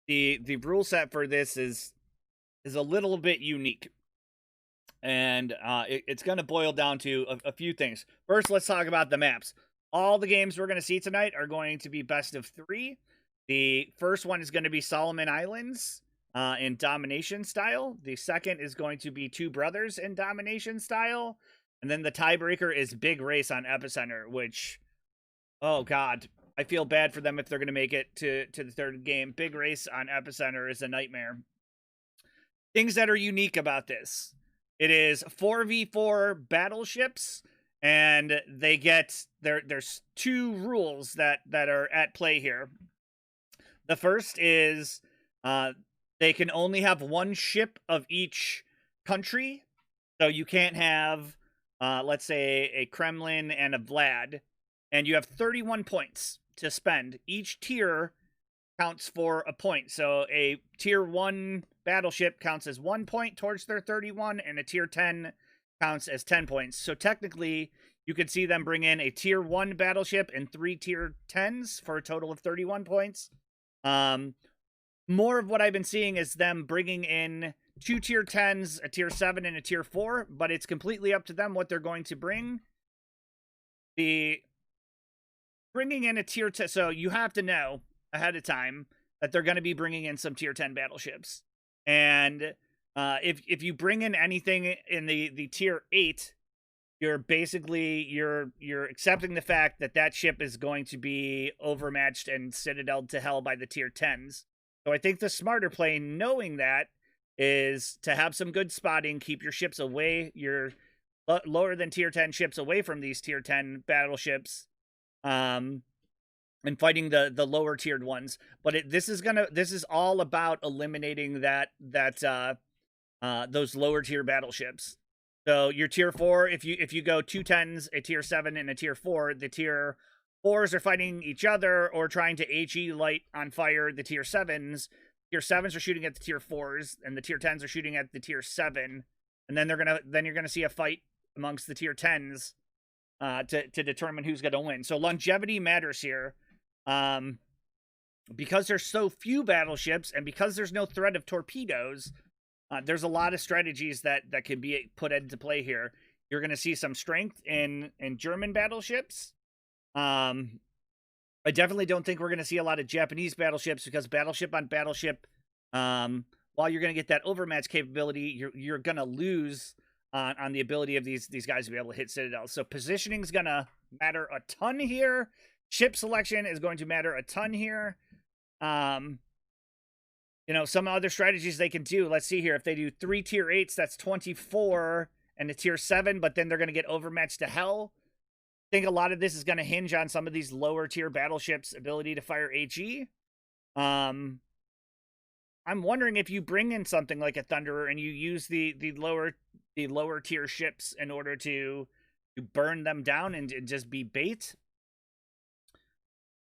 the rule set for this is a little bit unique. And it's going to boil down to a few things. First, let's talk about the maps. All the games we're going to see tonight are going to be best of 3. The first one is going to be Solomon Islands in domination style. The second is going to be Two Brothers in domination style. And then the tiebreaker is Big Race on Epicenter, which, oh God, I feel bad for them if they're going to make it to the third game. Big Race on Epicenter is a nightmare. Things that are unique about this. It is 4v4 battleships, and they get there's 2 rules that are at play here. The first is they can only have 1 ship of each country. So you can't have, let's say, a Kremlin and a Vlad, and you have 31 points to spend. Each tier counts for a point. So a tier 1 battleship counts as 1 point towards their 31, and a tier 10 counts as 10 points. So technically, you could see them bring in a tier 1 battleship and 3 tier 10s for a total of 31 points. More of what I've been seeing is them bringing in 2 tier 10s, a tier 7, and a tier 4, but it's completely up to them what they're going to bring. Bringing in a tier 10, so you have to know ahead of time that they're going to be bringing in some tier 10 battleships. And if you bring in anything in the tier 8, you're basically you're accepting the fact that that ship is going to be overmatched and citadeled to hell by the tier 10s. So I think the smarter play, knowing that, is to have some good spotting, keep your ships away, your lower than tier 10 ships away from these tier 10 battleships, and fighting the lower tiered ones. But this is all about eliminating those lower tier battleships. So your tier 4, if you go 2 10s, a tier 7, and a tier 4, the tier 4s are fighting each other or trying to HE light on fire the tier 7s. Tier 7s are shooting at the tier 4s, and the tier 10s are shooting at the tier 7. And then you're gonna see a fight amongst the tier 10s to determine who's gonna win. So longevity matters here. Because there's so few battleships and because there's no threat of torpedoes, there's a lot of strategies that can be put into play here. You're going to see some strength in German battleships. I definitely don't think we're going to see a lot of Japanese battleships because battleship on battleship, while you're going to get that overmatch capability, you're going to lose on the ability of these guys to be able to hit citadels. So positioning is going to matter a ton here. Ship selection is going to matter a ton here. Some other strategies they can do. Let's see here. If they do 3 tier 8s, that's 24 and a tier 7, but then they're going to get overmatched to hell. I think a lot of this is going to hinge on some of these lower tier battleships' ability to fire HE. I'm wondering if you bring in something like a Thunderer and you use the lower tier ships in order to burn them down and just be bait.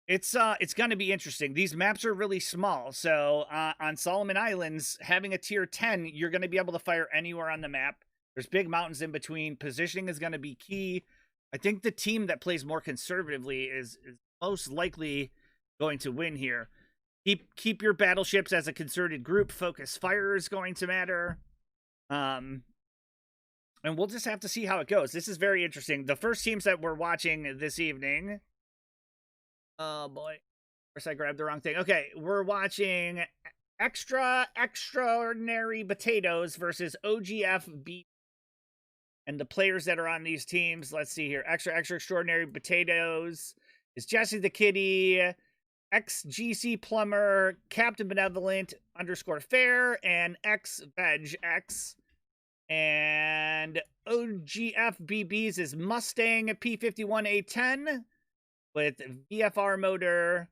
It's going to be interesting. These maps are really small. So on Solomon Islands, having a tier 10, you're going to be able to fire anywhere on the map. There's big mountains in between. Positioning is going to be key. I think the team that plays more conservatively is most likely going to win here. Keep your battleships as a concerted group. Focus fire is going to matter. And we'll just have to see how it goes. This is very interesting. The first teams that we're watching this evening... Oh boy. Of course I grabbed the wrong thing. Okay, we're watching Extraordinary Potatoes versus OGF B. And the players that are on these teams, let's see here. Extraordinary Potatoes is Jesse the Kitty, XGC Plumber, Captain Benevolent _Fair, and XVegX. And OGF BBs is Mustang P51A10 with VFR motor.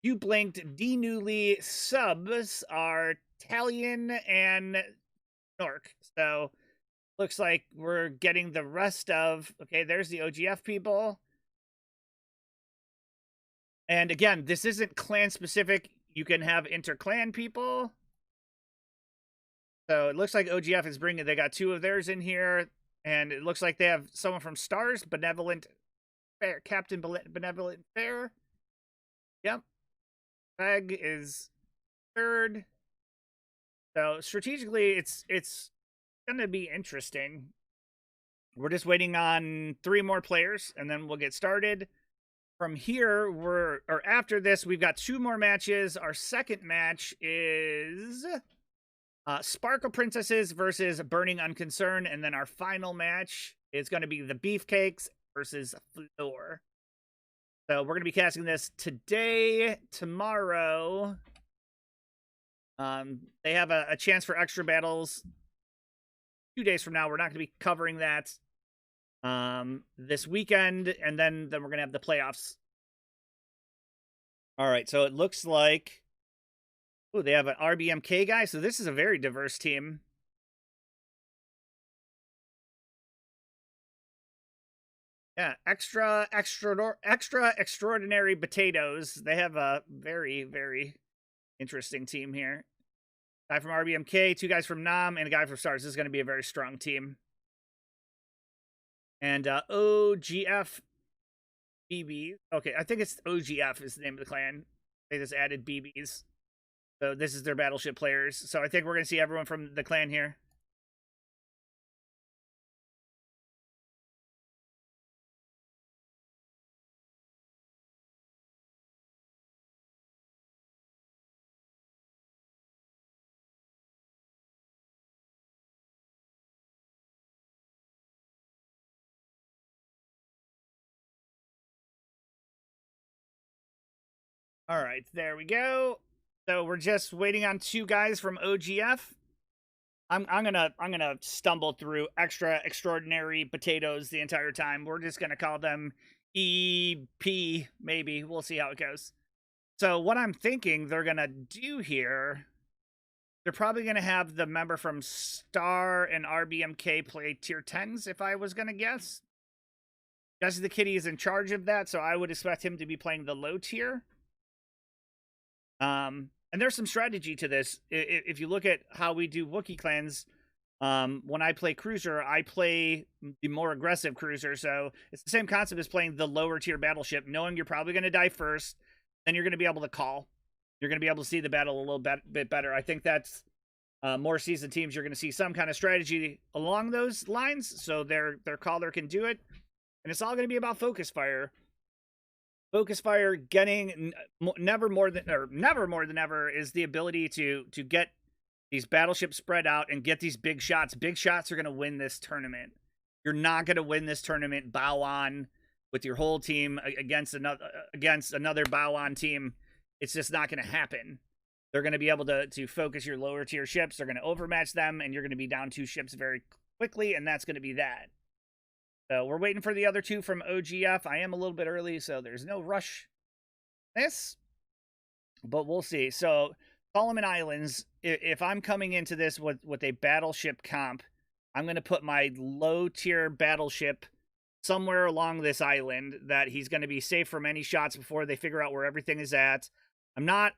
You blinked. D Newly subs are Talion and Nork. So looks like we're getting the rest of... Okay, there's the OGF people. And again, this isn't clan specific. You can have inter-clan people. So it looks like OGF is bringing... They got 2 of theirs in here. And it looks like they have someone from Stars, Benevolent Fair, Captain Benevolent Fair. Yep. Greg is 3rd. So strategically, it's going to be interesting. We're just waiting on 3 more players, and then we'll get started. From here, after this, we've got 2 more matches. Our second match is Sparkle Princesses versus Burning Unconcern, and then our final match is going to be the Beefcakes versus Floor. So we're going to be casting this today, tomorrow. They have a chance for extra battles 2 days from now. We're not going to be covering that this weekend, and then we're going to have the playoffs. All right, so it looks like they have an RBMK guy, so this is a very diverse team. Yeah, extra extraordinary potatoes. They have a very, very interesting team here. Guy from RBMK, 2 guys from NAM, and a guy from Stars. This is going to be a very strong team. And OGF BB. Okay, I think it's OGF is the name of the clan. They just added BBs. So this is their battleship players. So I think we're going to see everyone from the clan here. All right, there we go. So we're just waiting on 2 guys from OGF. I'm gonna stumble through extra extraordinary potatoes the entire time. We're just gonna call them EP, maybe. We'll see how it goes. So what I'm thinking they're gonna do here, they're probably gonna have the member from Star and RBMK play tier 10s, if I was gonna guess. Jesse the Kitty is in charge of that, so I would expect him to be playing the low tier. And there's some strategy to this. If you look at how we do Wookiee clans, when I play Cruiser, I play the more aggressive Cruiser. So it's the same concept as playing the lower tier battleship, knowing you're probably going to die first. Then you're going to be able to call. You're going to be able to see the battle a little bit better. I think that's more seasoned teams. You're going to see some kind of strategy along those lines, so their caller can do it. And it's all going to be about focus fire. Focus fire getting never more than ever is the ability to get these battleships spread out and get these big shots. Big shots are going to win this tournament. You're not going to win this tournament bow on with your whole team against another bow on team. It's just not going to happen. They're going to be able to focus your lower tier ships. They're going to overmatch them, and you're going to be down 2 ships very quickly, and that's going to be that. So we're waiting for the other 2 from OGF. I am a little bit early, so there's no rush. But we'll see. So Solomon Islands, if I'm coming into this with a battleship comp, I'm going to put my low tier battleship somewhere along this island that he's going to be safe from any shots before they figure out where everything is at. I'm not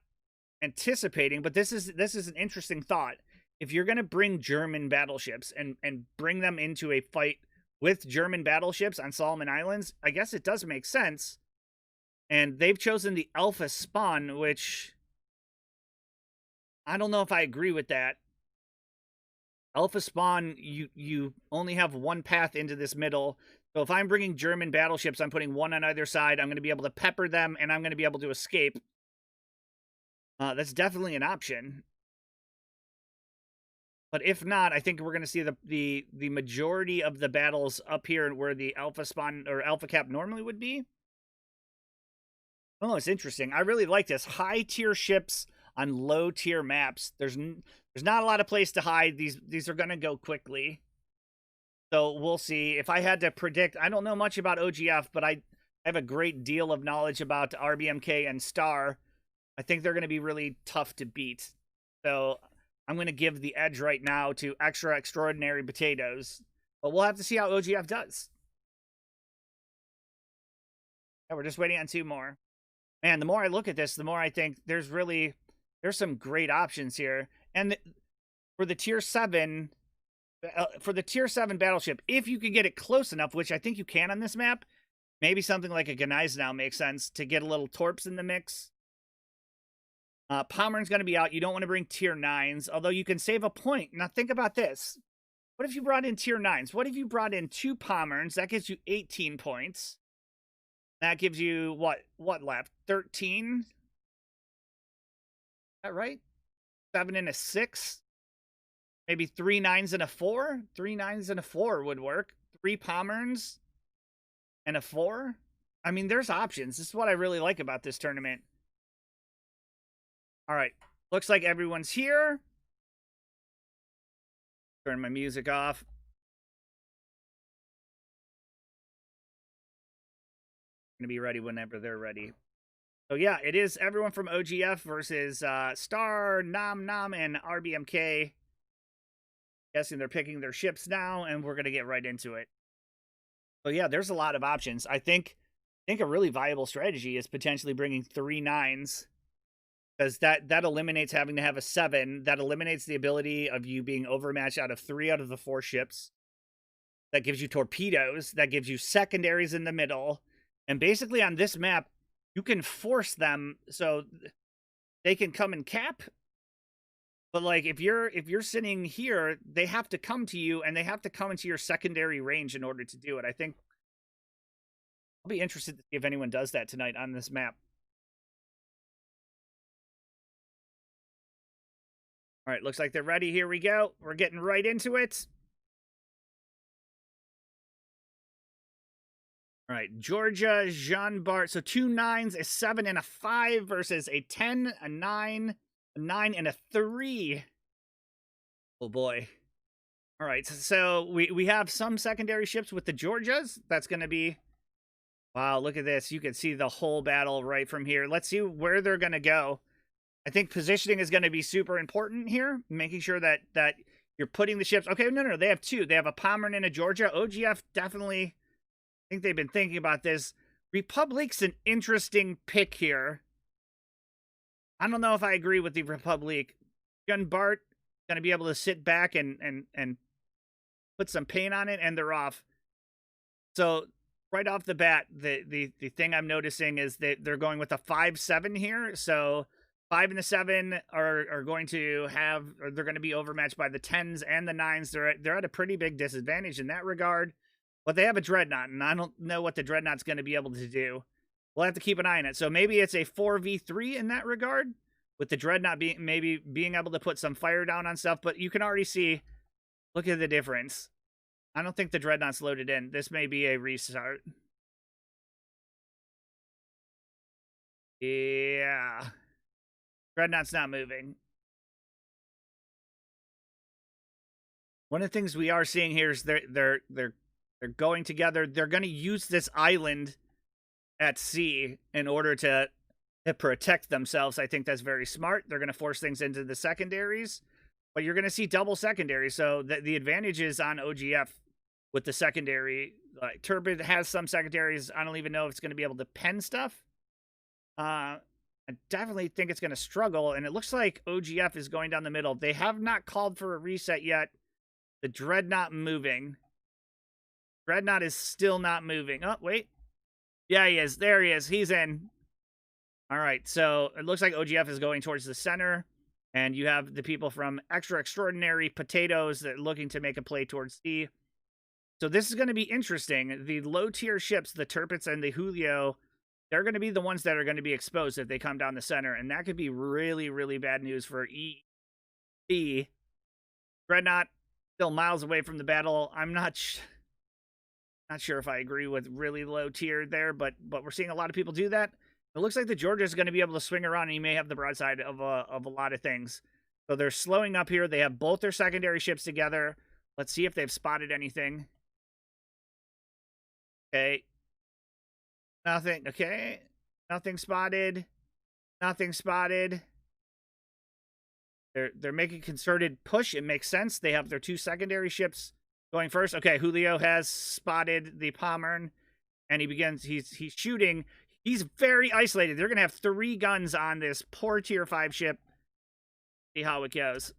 anticipating, but this is an interesting thought. If you're going to bring German battleships and bring them into a fight with German battleships on Solomon Islands, I guess it does make sense. And they've chosen the Alpha spawn, which I don't know if I agree with that. Alpha spawn, you only have one path into this middle. So if I'm bringing German battleships, I'm putting one on either side. I'm going to be able to pepper them, and I'm going to be able to escape. That's definitely an option. But if not, I think we're going to see the majority of the battles up here where the Alpha spawn or Alpha cap normally would be. Oh, it's interesting. I really like this. High tier ships on low tier maps. There's not a lot of place to hide. These are going to go quickly. So we'll see. If I had to predict, I don't know much about OGF, but I have a great deal of knowledge about RBMK and Star. I think they're going to be really tough to beat. So I'm going to give the edge right now to extra extraordinary potatoes. But we'll have to see how OGF does. Yeah, we're just waiting on 2 more. Man, the more I look at this, the more I think there's some great options here. And for the tier 7 battleship, if you can get it close enough, which I think you can on this map, maybe something like a Gneisenau makes sense to get a little torps in the mix. Pomeran's going to be out. You don't want to bring tier 9s, although you can save a point. Now think about this. What if you brought in tier 9s? What if you brought in 2 Pomerans? That gives you 18 points. That gives you what left? 13? Is that right? 7 and a 6? Maybe 3 9s and a 4? 3 9s and a 4 would work. 3 Pomerans and a 4? I mean, there's options. This is what I really like about this tournament. All right. Looks like everyone's here. Turn my music off. Going to be ready whenever they're ready. So yeah, it is everyone from OGF versus Star, Nom Nom, and RBMK. Guessing they're picking their ships now, and we're going to get right into it. So yeah, there's a lot of options. I think a really viable strategy is potentially bringing 3 9s. Because that eliminates having to have a 7. That eliminates the ability of you being overmatched out of 3 out of the 4 ships. That gives you torpedoes. That gives you secondaries in the middle. And basically on this map, you can force them so they can come and cap. But like if you're sitting here, they have to come to you and they have to come into your secondary range in order to do it. I think I'll be interested to see if anyone does that tonight on this map. All right, looks like they're ready. Here we go. We're getting right into it. All right, Georgia, Jean Bart. So 2 9s, a 7, and a 5 versus a 10, a 9, a 9, and a 3. Oh, boy. All right, so we have some secondary ships with the Georgias. That's going to be... Wow, look at this. You can see the whole battle right from here. Let's see where they're going to go. I think positioning is going to be super important here, making sure that you're putting the ships... Okay, no, they have 2. They have a Pomeran and a Georgia. OGF definitely... I think they've been thinking about this. Republic's an interesting pick here. I don't know if I agree with the Republic. Gun Bart going to be able to sit back and put some paint on it, and they're off. So right off the bat, the thing I'm noticing is that they're going with a 5-7 here. So 5 and the 7 are going to have, or they're going to be overmatched by the 10s and the 9s. They're at a pretty big disadvantage in that regard. But they have a Dreadnought, and I don't know what the Dreadnought's going to be able to do. We'll have to keep an eye on it. So maybe it's a 4v3 in that regard, with the Dreadnought being able to put some fire down on stuff. But you can already see, look at the difference. I don't think the Dreadnought's loaded in. This may be a restart. Yeah. Dreadnought's not moving. One of the things we are seeing here is they're going together. They're going to use this island at sea in order to protect themselves. I think that's very smart. They're going to force things into the secondaries, but you're going to see double secondaries. So the advantage is on OGF with the secondary. Turbid has some secondaries. I don't even know if it's going to be able to pen stuff. I definitely think it's going to struggle, and it looks like OGF is going down the middle. They have not called for a reset yet. The Dreadnought moving. Dreadnought is still not moving. Oh, wait. Yeah, he is. There he is. He's in. All right, so it looks like OGF is going towards the center, and you have the people from Extra Extraordinary Potatoes that are looking to make a play towards C. So this is going to be interesting. The low-tier ships, the Turpits and the Julio, they're going to be the ones that are going to be exposed if they come down the center, and that could be really, really bad news for E. Dreadnought still miles away from the battle. I'm not sure if I agree with really low tier there, but we're seeing a lot of people do that. It looks like the Georgia is going to be able to swing around, and he may have the broadside of a lot of things. So they're slowing up here. They have both their secondary ships together. Let's see if they've spotted anything. Okay. Nothing. Okay. Nothing spotted. Nothing spotted. They're making concerted push. It makes sense. They have their 2 secondary ships going first. Okay, Julio has spotted the Pomeran, and he's shooting. He's very isolated. They're going to have 3 guns on this poor tier 5 ship. See how it goes.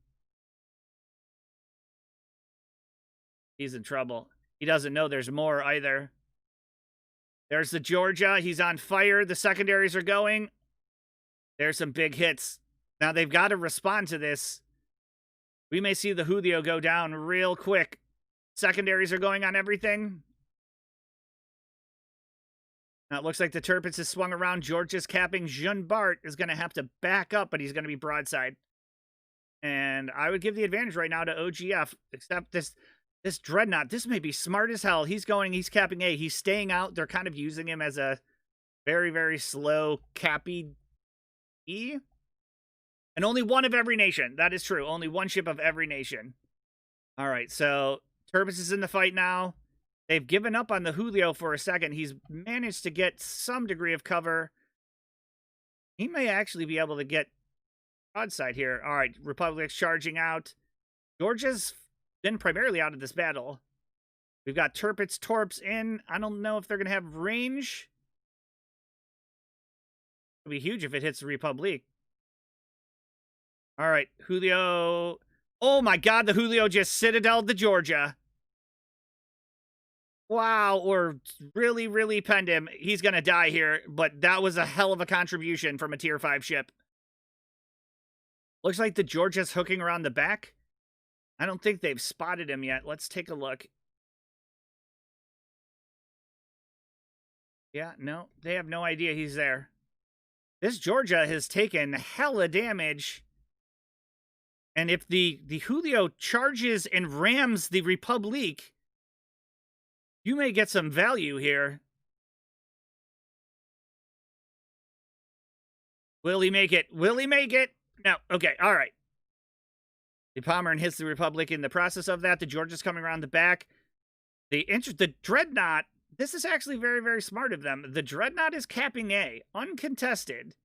He's in trouble. He doesn't know there's more either. There's the Georgia. He's on fire. The secondaries are going. There's some big hits. Now they've got to respond to this. We may see the Julio go down real quick. Secondaries are going on everything. Now it looks like the Turpitz has swung around. George is capping. Jean Bart is going to have to back up, but he's going to be broadside. And I would give the advantage right now to OGF, except this Dreadnought. This may be smart as hell. He's capping A. He's staying out. They're kind of using him as a very, very slow cappy E. And only one of every nation. That is true. Only one ship of every nation. All right, so Turpitz is in the fight now. They've given up on the Julio for a second. He's managed to get some degree of cover. He may actually be able to get broadside here. All right, Republic's charging out. Georgia's been primarily out of this battle. We've got Turpitz, Torps in. I don't know if they're going to have range. It'll be huge if it hits the Republic. All right, Julio. Oh my God, the Julio just citadeled the Georgia. Wow, or really, really penned him. He's going to die here, but that was a hell of a contribution from a Tier 5 ship. Looks like the Georgia's hooking around the back. I don't think they've spotted him yet. Let's take a look. Yeah, no, they have no idea he's there. This Georgia has taken hella damage. And if the Julio charges and rams the Republic, you may get some value here. Will he make it? Will he make it? No. Okay, all right. The Pommern hits the Republic in the process of that. The Georgia's coming around the back. The Dreadnought, this is actually very, very smart of them. The Dreadnought is capping A, uncontested.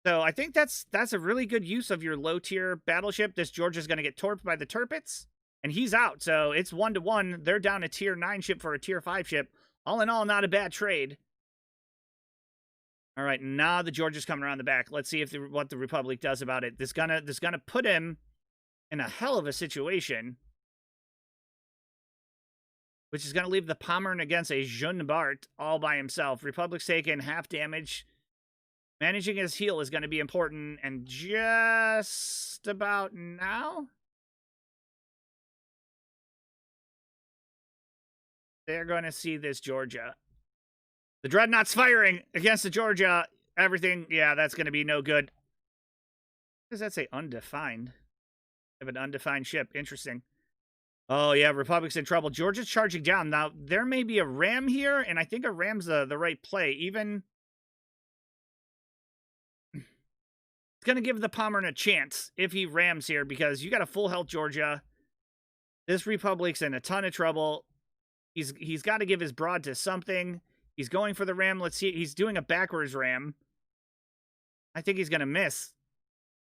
So I think that's a really good use of your low-tier battleship. This Georgia's going to get torped by the Turpitz, and he's out. So it's 1-1. They're down a Tier 9 ship for a Tier 5 ship. All in all, not a bad trade. All right, now the Georgia's coming around the back. Let's see what the Republic does about it. This gonna put him in a hell of a situation, which is going to leave the Pommern against a Jean Bart all by himself. Republic's taking half damage. Managing his heal is going to be important, and just about now, they're going to see this Georgia. The Dreadnought's firing against the Georgia. Everything, yeah, that's going to be no good. What does that say? Undefined. They have an undefined ship. Interesting. Oh, yeah, Republic's in trouble. Georgia's charging down. Now, there may be a ram here, and I think a ram's the right play. Even... it's going to give the Pommern a chance if he rams here, because you got a full health Georgia. This Republic's in a ton of trouble. He's got to give his broad to something. He's going for the ram. Let's see. He's doing a backwards ram. I think he's going to miss.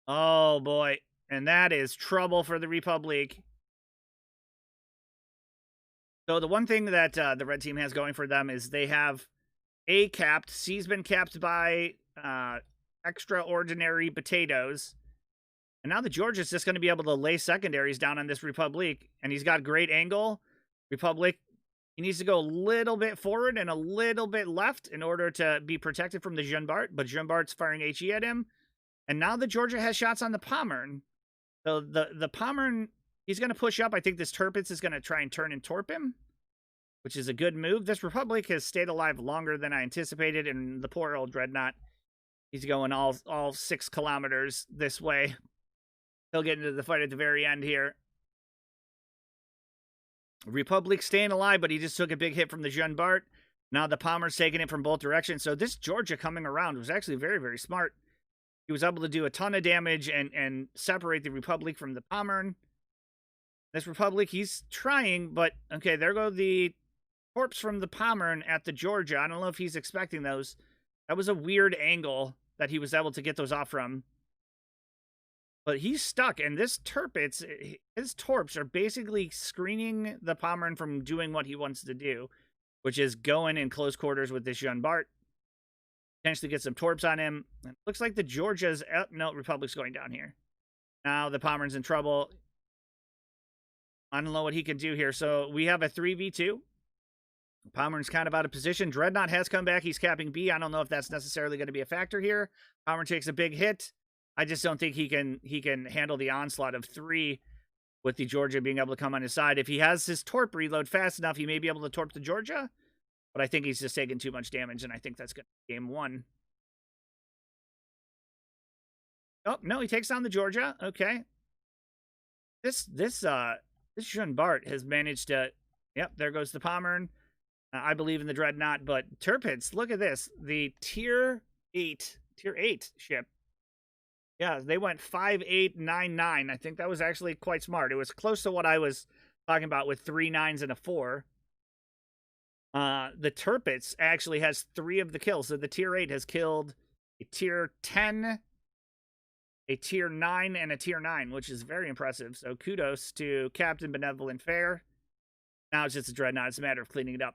Oh, boy. And that is trouble for the Republic. So the one thing that the red team has going for them is they have A capped. C's been capped by extraordinary potatoes. And now the Georgia's just going to be able to lay secondaries down on this Republic. And he's got great angle. Republic, he needs to go a little bit forward and a little bit left in order to be protected from the Jean Bart. But Jean Bart's firing HE at him. And now the Georgia has shots on the Pommern. So the Pommern, he's going to push up. I think this Turpitz is going to try and turn and torp him, which is a good move. This Republic has stayed alive longer than I anticipated. And the poor old Dreadnought, he's going all 6 kilometers this way. He'll get into the fight at the very end here. Republic staying alive, but he just took a big hit from the Jean Bart. Now the Pommern's taking it from both directions. So this Georgia coming around was actually very, very smart. He was able to do a ton of damage and separate the Republic from the Pommern. This Republic, he's trying, but okay, there go the corpse from the Pommern at the Georgia. I don't know if he's expecting those. That was a weird angle that he was able to get those off from. But he's stuck, and this Turpitz, his torps are basically screening the Pommern from doing what he wants to do, which is going in close quarters with this Jean Bart. Potentially get some torps on him. It looks like the Georgia's... no, Republic's going down here. Now the Pommern's in trouble. I don't know what he can do here. So we have a 3v2. Pommern's kind of out of position. Dreadnought has come back. He's capping B. I don't know if that's necessarily going to be a factor here. Pommern takes a big hit. I just don't think he can handle the onslaught of 3 with the Georgia being able to come on his side. If he has his torp reload fast enough, he may be able to torp the Georgia. But I think he's just taking too much damage, and I think that's going to be game 1. Oh, no, he takes down the Georgia. Okay. This Jean Bart has managed to... Yep, there goes the Pommern. I believe in the Dreadnought, but Tirpitz, look at this. The tier 8 ship. Yeah, they went 5-8-9-9. I think that was actually quite smart. It was close to what I was talking about with 3 9s and a 4. The Tirpitz actually has 3 of the kills. So the tier 8 has killed a tier 10, a tier 9, and a tier 9, which is very impressive. So kudos to Captain Benevolent Fair. Now it's just a Dreadnought. It's a matter of cleaning it up.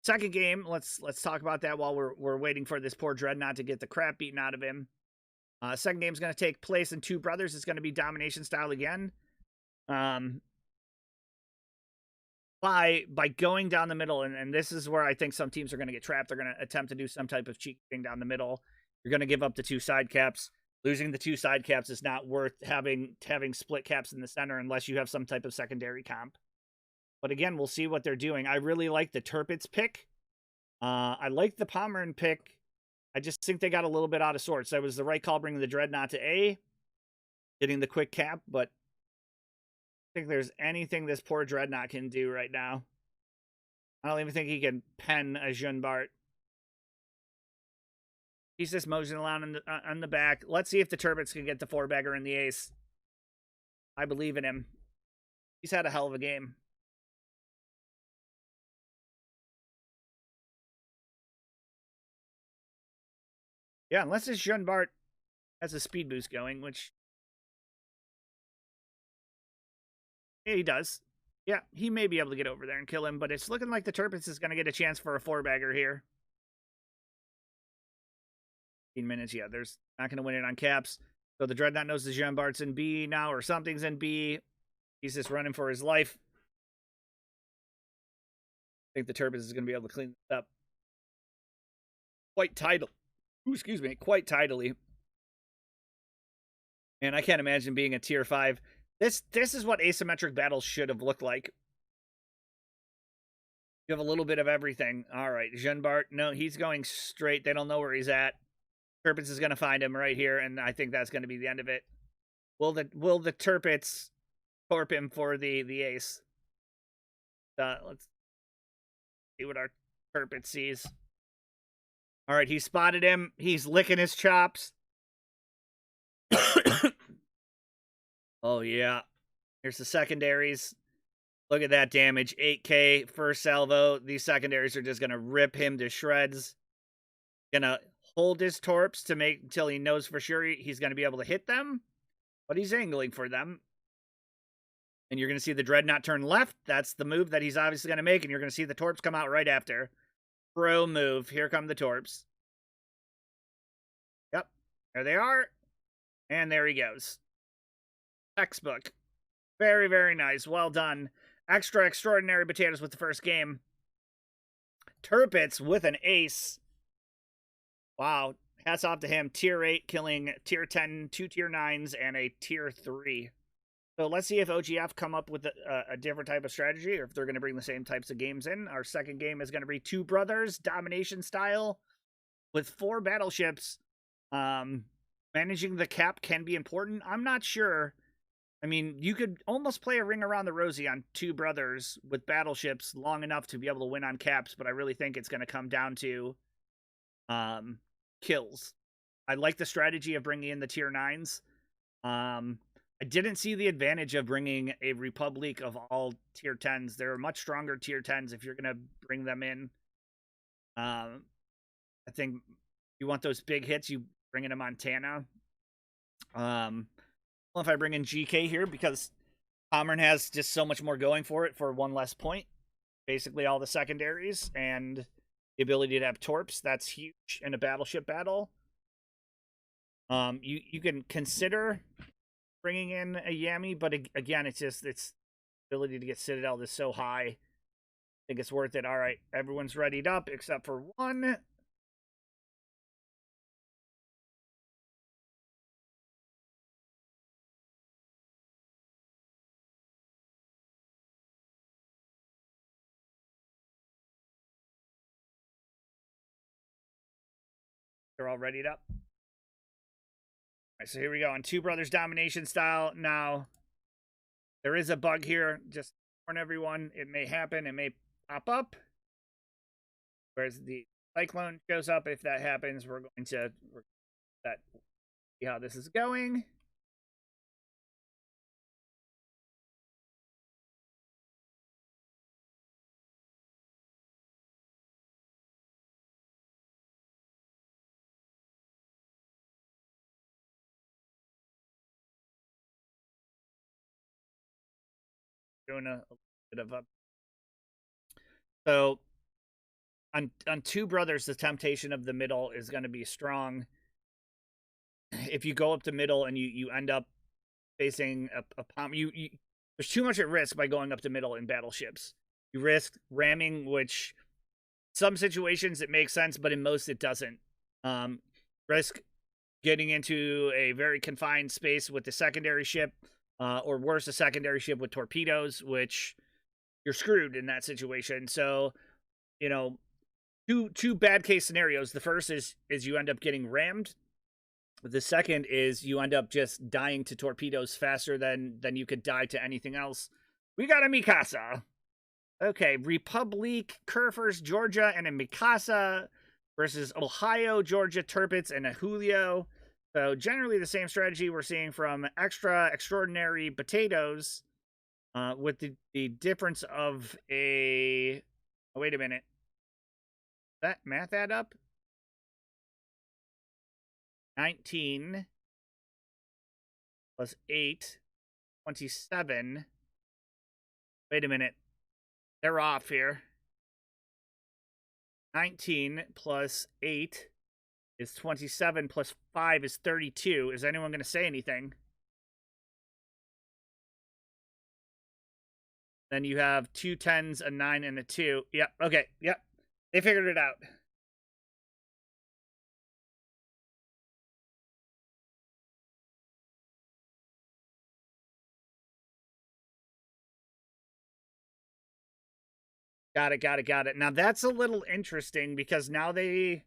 Second game, let's talk about that while we're waiting for this poor Dreadnought to get the crap beaten out of him. Second game is going to take place in Two Brothers. It's going to be domination style again. By going down the middle, and this is where I think some teams are going to get trapped. They're going to attempt to do some type of cheat thing down the middle. You're going to give up the 2 side caps. Losing the 2 side caps is not worth having split caps in the center unless you have some type of secondary comp. But again, we'll see what they're doing. I really like the Tirpitz pick. I like the Pommern pick. I just think they got a little bit out of sorts. That was the right call bringing the Dreadnought to A. Getting the quick cap, but I think there's anything this poor Dreadnought can do right now. I don't even think he can pen a Jean Bart. He's just moseying around on the back. Let's see if the Tirpitz can get the 4-bagger in the ace. I believe in him. He's had a hell of a game. Yeah, unless this Jean Bart has a speed boost going, which... Yeah, he does. Yeah, he may be able to get over there and kill him, but it's looking like the Tirpitz is going to get a chance for a 4-bagger here. 15 minutes, yeah, there's not going to win it on caps. So the Dreadnought knows the Jean Bart's in B now, or something's in B. He's just running for his life. I think the Tirpitz is going to be able to clean this up quite tidily. Excuse me, quite tidily. And I can't imagine being a tier 5. This is what asymmetric battles should have looked like. You have a little bit of everything. All right, Jean Bart. No, he's going straight. They don't know where he's at. Tirpitz is going to find him right here, and I think that's going to be the end of it. Will the Tirpitz torp him for the ace? Let's see what our Tirpitz sees. All right, he spotted him. He's licking his chops. Oh, yeah. Here's the secondaries. Look at that damage. 8K first salvo. These secondaries are just going to rip him to shreds. Going to hold his torps to make until he knows for sure he's going to be able to hit them. But he's angling for them. And you're going to see the Dreadnought turn left. That's the move that he's obviously going to make. And you're going to see the torps come out right after. Pro move. Here come the torps. Yep. There they are. And there he goes. Textbook. Very, very nice. Well done. Extra extraordinary potatoes with the first game. Tirpitz with an ace. Wow. Hats off to him. Tier 8 killing tier 10, 2 tier 9s, and a tier 3. So let's see if OGF come up with a different type of strategy or if they're going to bring the same types of games in. Our second game is going to be Two Brothers, domination style, with 4 battleships. Managing the cap can be important. I'm not sure. I mean, you could almost play a ring around the rosy on Two Brothers with battleships long enough to be able to win on caps, but I really think it's going to come down to kills. I like the strategy of bringing in the tier 9s. I didn't see the advantage of bringing a Republic of all tier 10s. There are much stronger tier 10s if you're going to bring them in. I think you want those big hits, you bring in a Montana. Well, if I bring in GK here because Pommern has just so much more going for it for 1 less point. Basically all the secondaries and the ability to have torps. That's huge in a battleship battle. You can consider bringing in a Yami, but again, it's ability to get Citadel is so high. I think it's worth it. All right, everyone's readied up except for one. They're all readied up. All right, so here we go on Two Brothers domination style. Now, there is a bug here. Just warn everyone, it may happen. It may pop up. Whereas the cyclone shows up. If that happens, we're going to see how this is going. Doing a bit of a so on Two Brothers, the temptation of the middle is going to be strong. If you go up the middle and you end up facing a palm, there's too much at risk by going up the middle in battleships. You risk ramming, which some situations it makes sense, but in most it doesn't. Risk getting into a very confined space with the secondary ship, or worse, a secondary ship with torpedoes, which you're screwed in that situation. So, you know, two bad case scenarios. The first is you end up getting rammed. The second is you end up just dying to torpedoes faster than you could die to anything else. We got a Mikasa. Okay, Republic, Kerfers, Georgia, and a Mikasa versus Ohio, Georgia, Tirpitz, and a Julio. So generally the same strategy we're seeing from extraordinary potatoes, with the difference of a... Oh, wait a minute. That math add up? 19 plus 8, 27. Wait a minute. They're off here. 19 plus 8 is 27 plus 5 is 32. Is anyone going to say anything? Then you have 2 10s, a 9, and a 2. Yep, okay, yep. They figured it out. Got it. Now that's a little interesting because now they...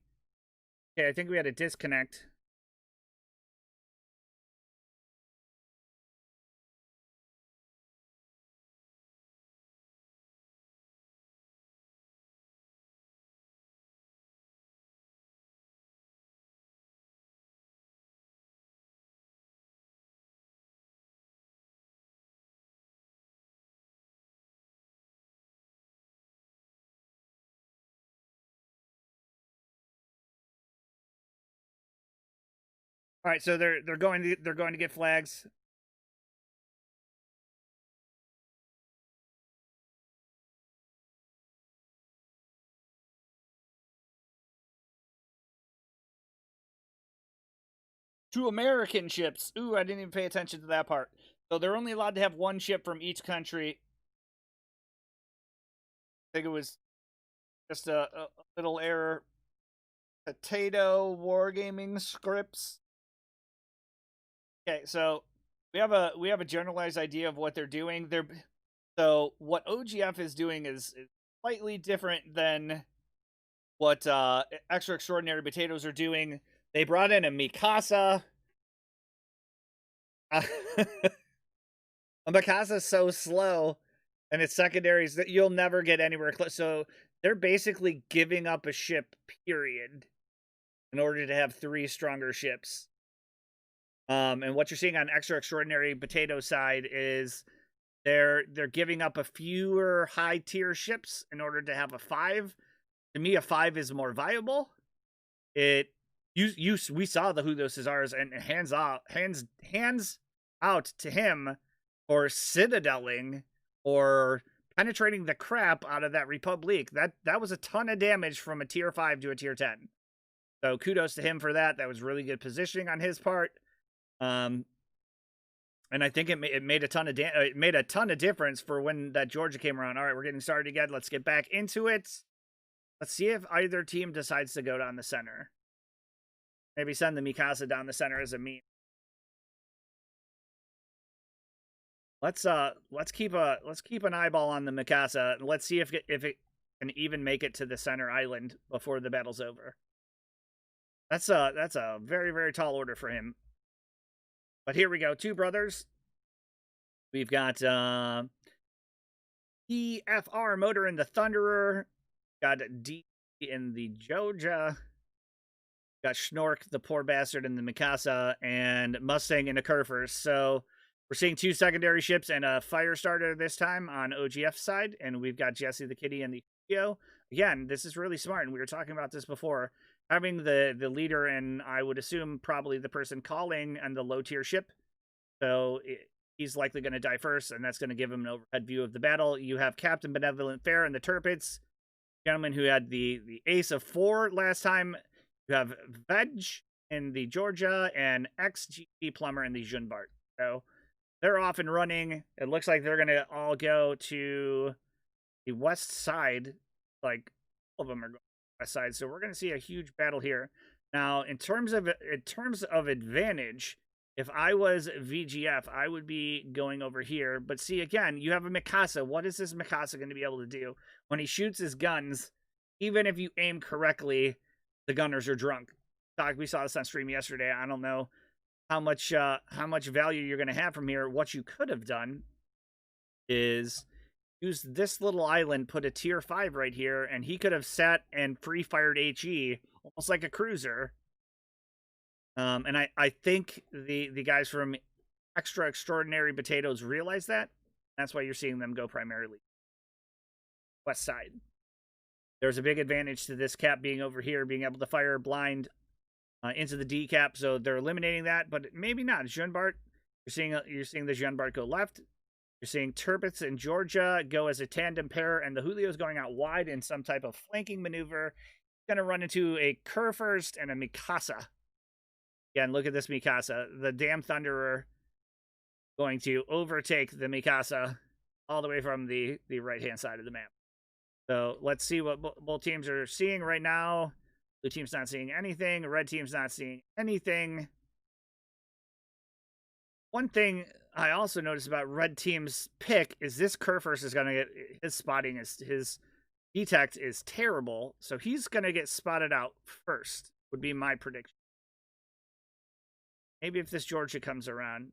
Okay, I think we had a disconnect. All right, so they're going to get flags. Two American ships. Ooh, I didn't even pay attention to that part. So they're only allowed to have one ship from each country. I think it was just a little error. Potato wargaming scripts. Okay, so we have a generalized idea of what they're doing. So what OGF is doing is slightly different than what Extra Extraordinary Potatoes are doing. They brought in a Mikasa. A Mikasa is so slow, and its secondaries that you'll never get anywhere close. So they're basically giving up a ship, period, in order to have 3 stronger ships. And what you're seeing on Extra Extraordinary Potato side is they're giving up a fewer high tier ships in order to have a 5. To me, a 5 is more viable. We saw the Hugo Cesars, and hands out to him for citadeling or penetrating the crap out of that Republic. That was a ton of damage from a tier 5 to a tier 10. So kudos to him for that. That was really good positioning on his part. And I think it made a ton of difference for when that Georgia came around. All right, we're getting started again. Let's get back into it. Let's see if either team decides to go down the center. Maybe send the Mikasa down the center as a meme. Let's keep an eyeball on the Mikasa, and let's see if it can even make it to the center island before the battle's over. That's a very, very tall order for him. But here we go. Two brothers. We've got EFR motor in the Thunderer. Got D in the Joja. Got Schnork, the poor bastard, in the Mikasa, and Mustang in the Kerfers. So we're seeing two secondary ships and a fire starter this time on OGF side, and we've got Jesse the Kitty and the Hugio. Again, this is really smart, and we were talking about this before. Having the leader and I would assume probably the person calling and the low tier ship. So he's likely going to die first, and that's going to give him an overhead view of the battle. You have Captain Benevolent Fair and the Turpits, gentleman who had the ace of 4 last time. You have Veg in the Georgia and XGP Plumber in the Junbart. So they're off and running. It looks like they're going to all go to the west side. Like, all of them are going to the west side. So we're going to see a huge battle here. Now, in terms of advantage, if I was VGF, I would be going over here. But see, again, you have a Mikasa. What is this Mikasa going to be able to do? When he shoots his guns, even if you aim correctly, the gunners are drunk. We saw this on stream yesterday. I don't know how much value you're going to have from here. What you could have done is use this little island, put a tier 5 right here, and he could have sat and free-fired HE, almost like a cruiser. And I think the guys from Extra Extraordinary Potatoes realize that. That's why you're seeing them go primarily west side. There's a big advantage to this cap being over here, being able to fire blind into the D cap, so they're eliminating that, but maybe not. Junbart, you're seeing the Junbart go left. You're seeing Turpits and Georgia go as a tandem pair, and the Julio's going out wide in some type of flanking maneuver. Going to run into a Kerr first and a Mikasa. Again, look at this Mikasa. The damn Thunderer going to overtake the Mikasa all the way from the right-hand side of the map. So let's see what both teams are seeing right now. Blue team's not seeing anything. Red team's not seeing anything. One thing I also noticed about red team's pick is this Kerfers is going to get his spotting, his detect is terrible. So he's going to get spotted out first, would be my prediction. Maybe if this Georgia comes around.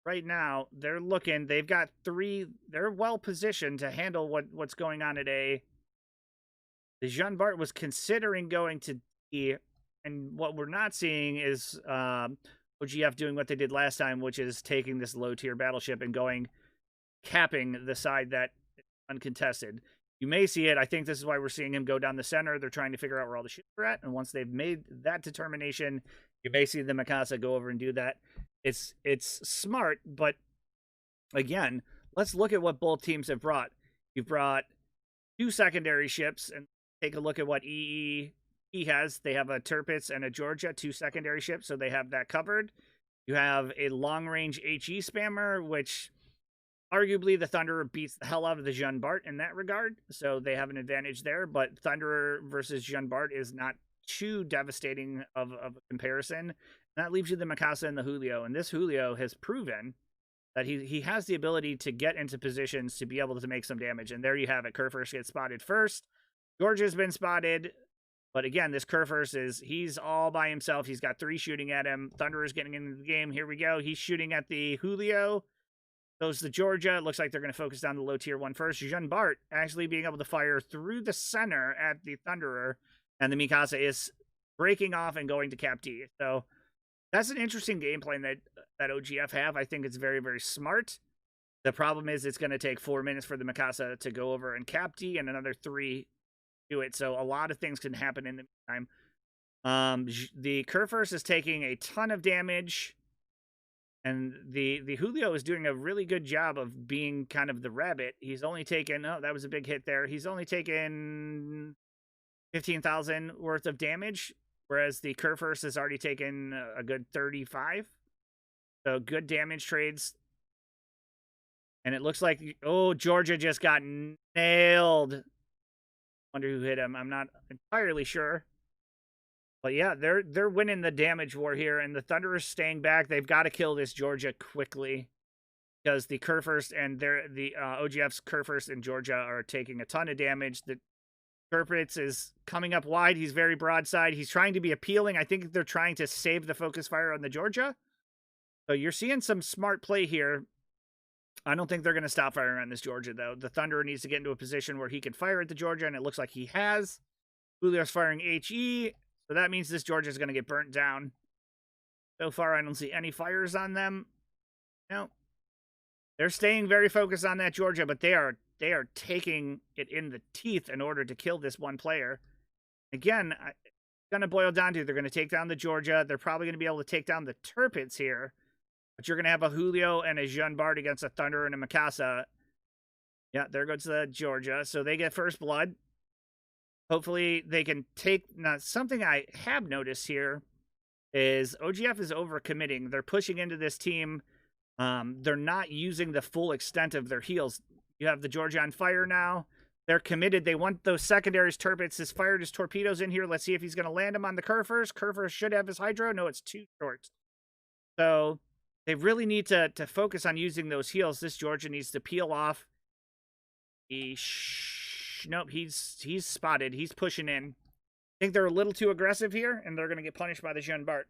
Right now, they're looking. They've got 3. They're well positioned to handle what's going on today. The Jean Bart was considering going to D, and what we're not seeing is OGF doing what they did last time, which is taking this low tier battleship and going capping the side that is uncontested. You may see it. I think this is why we're seeing him go down the center. They're trying to figure out where all the ships are at, and once they've made that determination, you may see the Mikasa go over and do that. It's smart, but again, let's look at what both teams have brought. You've brought 2 secondary ships, and take a look at what EE has. They have a Turpits and a Georgia, 2 secondary ships, so they have that covered. You have a long-range HE spammer, which arguably the Thunderer beats the hell out of the Jean Bart in that regard, so they have an advantage there, but Thunderer versus Jean Bart is not too devastating of a comparison. And that leaves you the Mikasa and the Julio. And this Julio has proven that he has the ability to get into positions to be able to make some damage. And there you have it. Kerfers gets spotted first. Georgia's been spotted. But again, this Kerfers he's all by himself. He's got 3 shooting at him. Thunderer's getting into the game. Here we go. He's shooting at the Julio. Goes the Georgia. It looks like they're going to focus down the low tier one first. Jean Bart actually being able to fire through the center at the Thunderer. And the Mikasa is breaking off and going to Cap D. So that's an interesting game plan that OGF have. I think it's very, very smart. The problem is it's going to take 4 minutes for the Mikasa to go over and Cap D and another 3 do it. So a lot of things can happen in the meantime. The Kerfers is taking a ton of damage. And the Julio is doing a really good job of being kind of the rabbit. He's only taken, oh, that was a big hit there. He's only taken 15,000 worth of damage, whereas the Kerfers has already taken a good 35. So good damage trades. And it looks like, oh, Georgia just got nailed. Wonder who hit him. I'm not entirely sure. But yeah, they're winning the damage war here, and the Thunderers staying back. They've got to kill this Georgia quickly because the Kerfers and the OGF's Kerfers and Georgia are taking a ton of damage. The Turpitz is coming up wide. He's very broadside. He's trying to be appealing. I think they're trying to save the focus fire on the Georgia. So you're seeing some smart play here. I don't think they're going to stop firing on this Georgia, though. The Thunderer needs to get into a position where he can fire at the Georgia, and it looks like he has. Julio's firing HE, so that means this Georgia is going to get burnt down. So far, I don't see any fires on them. No. They're staying very focused on that Georgia, but they are taking it in the teeth in order to kill this one player. Again, it's going to boil down to they're going to take down the Georgia. They're probably going to be able to take down the Turpitz here. But you're going to have a Julio and a Jean Bart against a Thunder and a Mikasa. Yeah, there goes the Georgia. So they get first blood. Hopefully they can take... Now, something I have noticed here is OGF is overcommitting. They're pushing into this team. They're not using the full extent of their heals. You have the Georgia on fire now. They're committed. They want those secondaries. Turpitz has fired his torpedoes in here. Let's see if he's going to land them on the Kerr first. Kerr should have his Hydro. No, it's too short. So they really need to focus on using those heals. This Georgia needs to peel off. Nope, he's spotted. He's pushing in. I think they're a little too aggressive here, and they're going to get punished by the Jean Bart.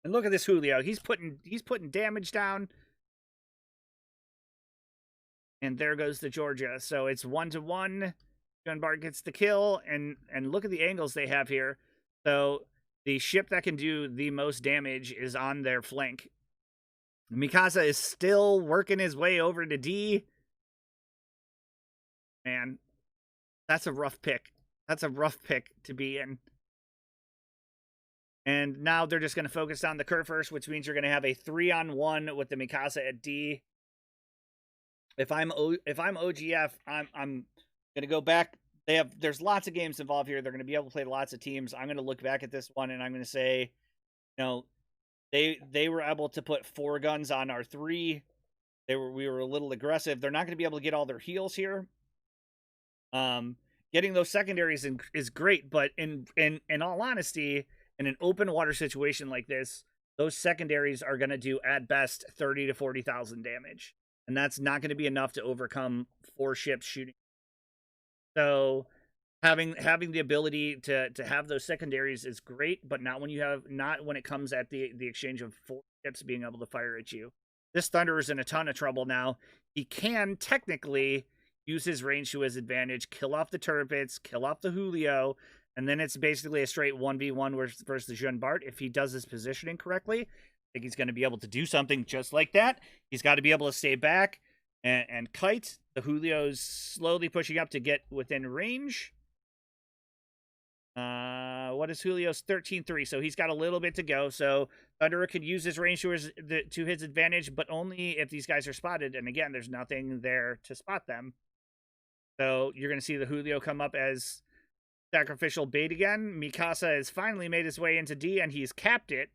And look at this Julio. He's putting damage down. And there goes the Georgia. So it's 1-1. Jean Bart gets the kill. And look at the angles they have here. So the ship that can do the most damage is on their flank. Mikasa is still working his way over to D. Man, that's a rough pick. That's a rough pick to be in. And now they're just going to focus on the Kerr first, which means you're going to have a 3-on-1 with the Mikasa at D. If I'm OGF, I'm going to go back. There's lots of games involved here. They're going to be able to play lots of teams. I'm going to look back at this one and I'm going to say, you know, they were able to put 4 guns on our 3. We were a little aggressive. They're not going to be able to get all their heals here. Getting those secondaries is great, but in all honesty, in an open water situation like this, those secondaries are going to do at best 30 to 40,000 damage. And that's not going to be enough to overcome 4 ships shooting. So having the ability to have those secondaries is great, but not when it comes at the exchange of 4 ships being able to fire at you. This Thunder is in a ton of trouble now. He can technically use his range to his advantage, kill off the Turpitz, kill off the Julio, and then it's basically a straight 1v1 versus the Jean Bart if he does his positioning correctly. I think he's going to be able to do something just like that. He's got to be able to stay back and kite. The Julio's slowly pushing up to get within range. What is Julio's? 13-3, so he's got a little bit to go. So Thunderer could use his range to his advantage, but only if these guys are spotted. And again, there's nothing there to spot them. So you're going to see the Julio come up as sacrificial bait again. Mikasa has finally made his way into D, and he's capped it.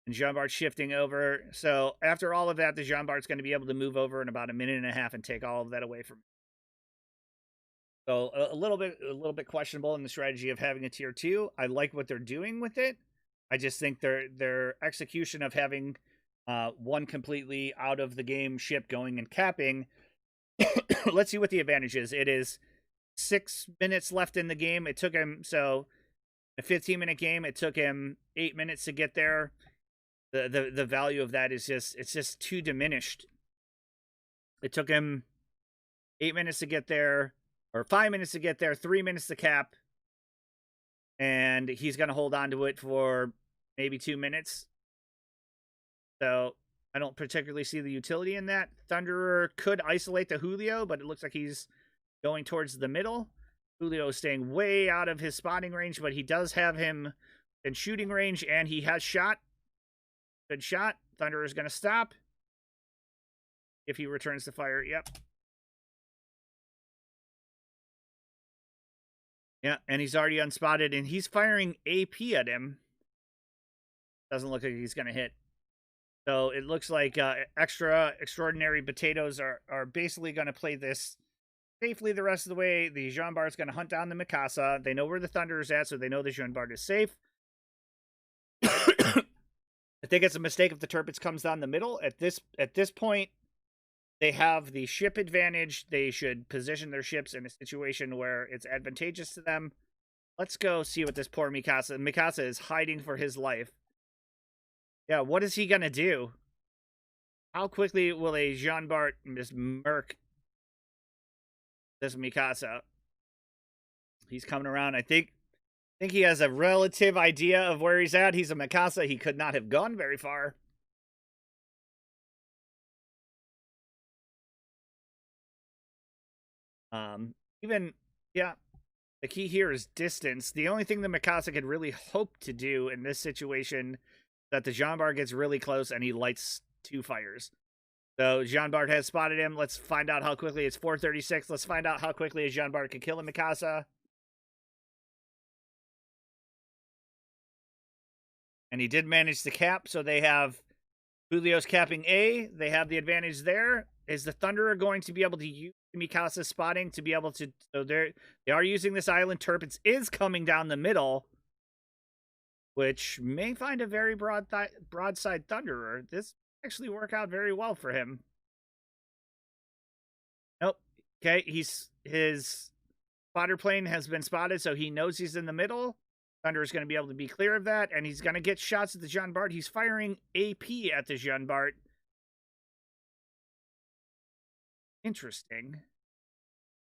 And Jean Bart's shifting over. So after all of that, the Jean Bart's going to be able to move over in about a minute and a half and take all of that away from him. So a little bit questionable in the strategy of having a tier 2. I like what they're doing with it. I just think their execution of having one completely out of the game ship going and capping. Let's see what the advantage is. It is 6 minutes left in the game. It took him, so a 15-minute game, it took him 8 minutes to get there. The value of that is just too diminished. It took him 8 minutes to get there, or 5 minutes to get there, 3 minutes to cap, and he's going to hold on to it for maybe 2 minutes. So I don't particularly see the utility in that. Thunderer could isolate the Julio, but it looks like he's going towards the middle. Julio is staying way out of his spotting range, but he does have him in shooting range, and he has shot. Good shot. Thunderer is going to stop. If he returns to fire, yep. Yeah, and he's already unspotted, and he's firing AP at him. Doesn't look like he's going to hit. So it looks like extraordinary potatoes are basically going to play this safely the rest of the way. The Jean Bart's going to hunt down the Mikasa. They know where the Thunder is at, so they know the Jean Bart is safe. I think it's a mistake if the Turpitz comes down the middle. At this point, they have the ship advantage. They should position their ships in a situation where it's advantageous to them. Let's go see what this poor Mikasa. Mikasa is hiding for his life. Yeah, what is he gonna do? How quickly will a Jean Bart just murk this Mikasa? He's coming around. I think he has a relative idea of where he's at. He's a Mikasa. He could not have gone very far. Even, yeah, the key here is distance. The only thing the Mikasa could really hope to do in this situation that the Jean Bart gets really close and he lights 2 fires. So Jean Bart has spotted him. Let's find out how quickly. It's 4:36. Let's find out how quickly a Jean Bart can kill a Mikasa. And he did manage to cap, so they have Julio's capping A. They have the advantage there. Is the Thunderer going to be able to use Mikasa's spotting to be able to... So they are using this island. Turpitz is coming down the middle, which may find a very broadside Thunderer. This actually work out very well for him. Nope. Okay, his spotter plane has been spotted, so he knows he's in the middle. Thunder is going to be able to be clear of that, and he's going to get shots at the Jean Bart. He's firing AP at the Jean Bart. Interesting.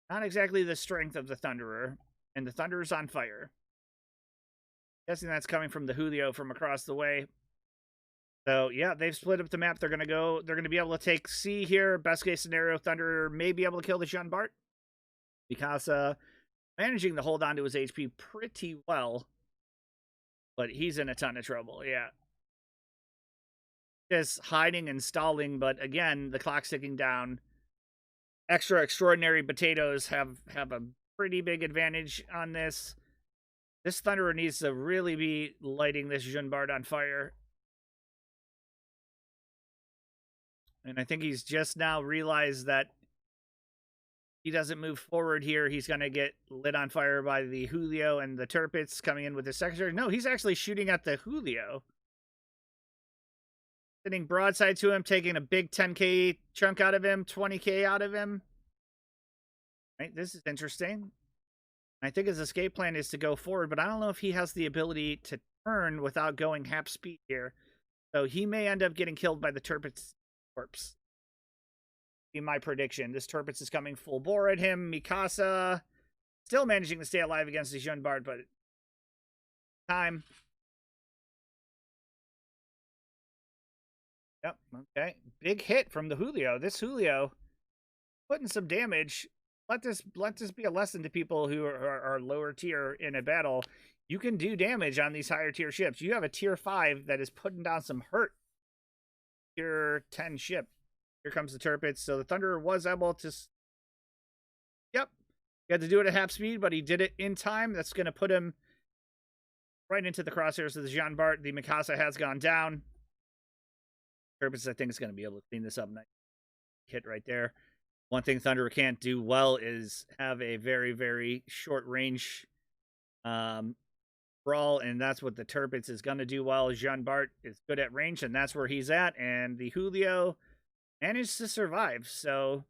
Not exactly the strength of the Thunderer, and the Thunderer's on fire. Guessing that's coming from the Julio from across the way. So, yeah, they've split up the map. They're going to be able to take C here. Best case scenario, Thunderer may be able to kill the Jean Bart. Mikasa managing to hold on to his HP pretty well. But he's in a ton of trouble, yeah. Just hiding and stalling, but again, the clock's ticking down. Extra extraordinary potatoes have a pretty big advantage on this. This Thunderer needs to really be lighting this Jean Bart on fire. And I think he's just now realized that he doesn't move forward here, he's going to get lit on fire by the Julio and the Turpitz coming in with his secondary. No, he's actually shooting at the Julio. Sitting broadside to him, taking a big 10k chunk out of him, 20k out of him. Right, this is interesting. I think his escape plan is to go forward, but I don't know if he has the ability to turn without going half speed here. So he may end up getting killed by the Turpitz corpse. Be my prediction. This Turpitz is coming full bore at him. Mikasa still managing to stay alive against the Jean Bart, but time. Yep, okay. Big hit from the Julio. This Julio putting some damage. Let this be a lesson to people who are lower tier in a battle. You can do damage on these higher tier ships. You have a tier 5 that is putting down some hurt. Tier 10 ship. Here comes the Turpitz. So the Thunderer was able to... Yep. He had to do it at half speed, but he did it in time. That's going to put him right into the crosshairs of the Jean Bart. The Mikasa has gone down. Turpitz, I think, is going to be able to clean this up. Nice hit right there. One thing Thunderer can't do well is have a very, very short range brawl, and that's what the Turpitz is going to do well. Jean Bart is good at range, and that's where he's at, and the Julio managed to survive. So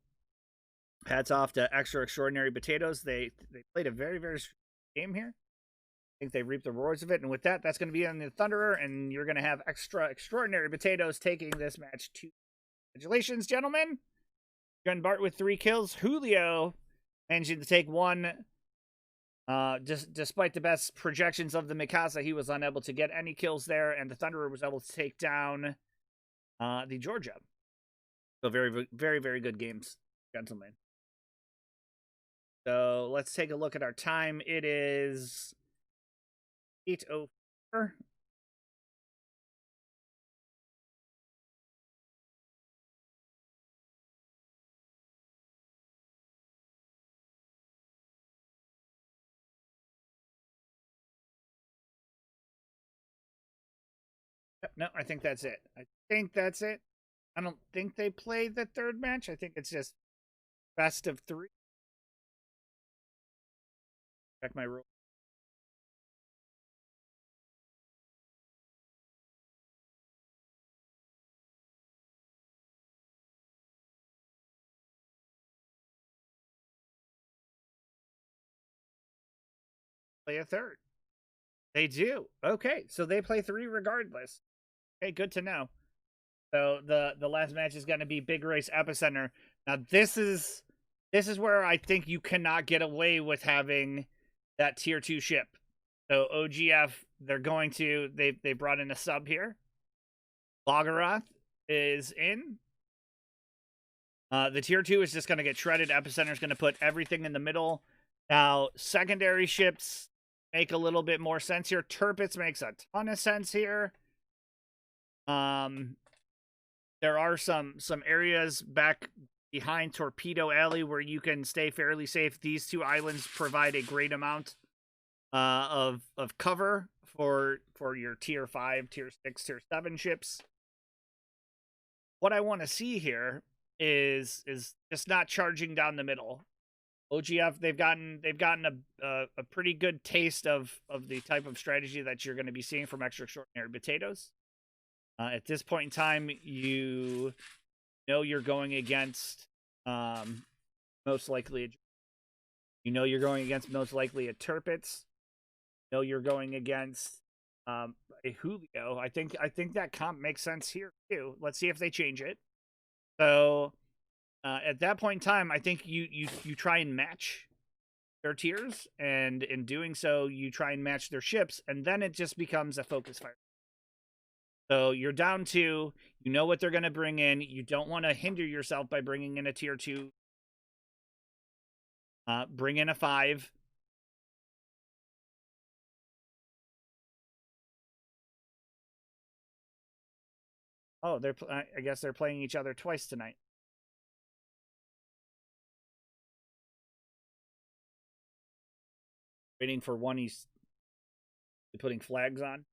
hats off to Extra Extraordinary Potatoes. They played a very, very strong game here. I think they reaped the rewards of it, and with that, that's going to be on the Thunderer, and you're going to have Extra Extraordinary Potatoes taking this match to... Congratulations, gentlemen! Jean Bart with 3 kills. Julio managing to take 1. Despite the best projections of the Mikasa, he was unable to get any kills there, and the Thunderer was able to take down the Georgia. So very, very, very good games, gentlemen. So let's take a look at our time. It is 8:04. No, I think that's it. I think that's it. I don't think they played the 3rd match. I think it's just best of 3. Check my rule. play a third. They do. Okay, so they play 3 regardless. Okay, good to know. So the last match is going to be Big Race Epicenter. Now this is where I think you cannot get away with having that tier 2 ship. So OGF, they're going to they brought in a sub here. Bogarath is in. The tier 2 is just going to get shredded. Epicenter is going to put everything in the middle. Now secondary ships make a little bit more sense here. Turpitz makes a ton of sense here. There are some areas back behind Torpedo Alley where you can stay fairly safe. These 2 islands provide a great amount of cover for your tier 5, tier 6, tier 7 ships. What I want to see here is just not charging down the middle. OGF, they've gotten a pretty good taste of the type of strategy that you're going to be seeing from Extra Extraordinary Potatoes. At this point in time, you know you're going against most likely a Turpitz. You know you're going against a Julio. I think that comp makes sense here too. Let's see if they change it. So at that point in time, I think you try and match their tiers, and in doing so, you try and match their ships, and then it just becomes a focus fire. So you're down 2. You know what they're going to bring in. You don't want to hinder yourself by bringing in a tier 2. Bring in a 5. Oh, I guess they're playing each other twice tonight. Waiting for one. He's putting flags on.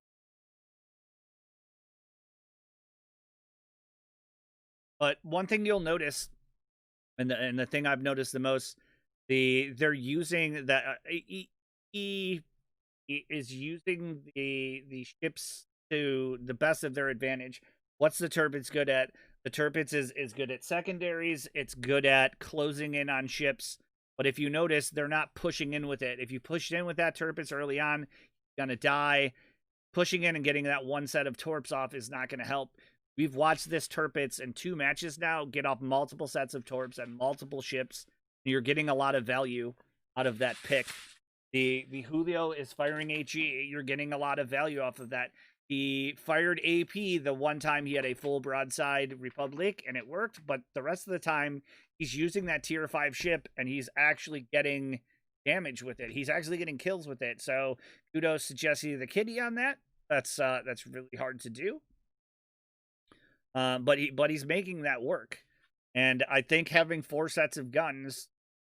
But one thing you'll notice, and the thing I've noticed the most, they're using that he is using the ships to the best of their advantage. What's the Turpitz good at? The Turpitz is good at secondaries. It's good at closing in on ships. But if you notice, they're not pushing in with it. If you pushed in with that Turpitz early on, you're going to die. Pushing in and getting that one set of torps off is not going to help. We've watched this Turpitz in 2 matches now get off multiple sets of torps and multiple ships. You're getting a lot of value out of that pick. The Julio is firing HE. You're getting a lot of value off of that. He fired AP the one time he had a full broadside Republic, and it worked. But the rest of the time, he's using that tier 5 ship, and he's actually getting damage with it. He's actually getting kills with it. So kudos to Jesse the Kitty on that. That's really hard to do. But he's making that work. And I think having 4 sets of guns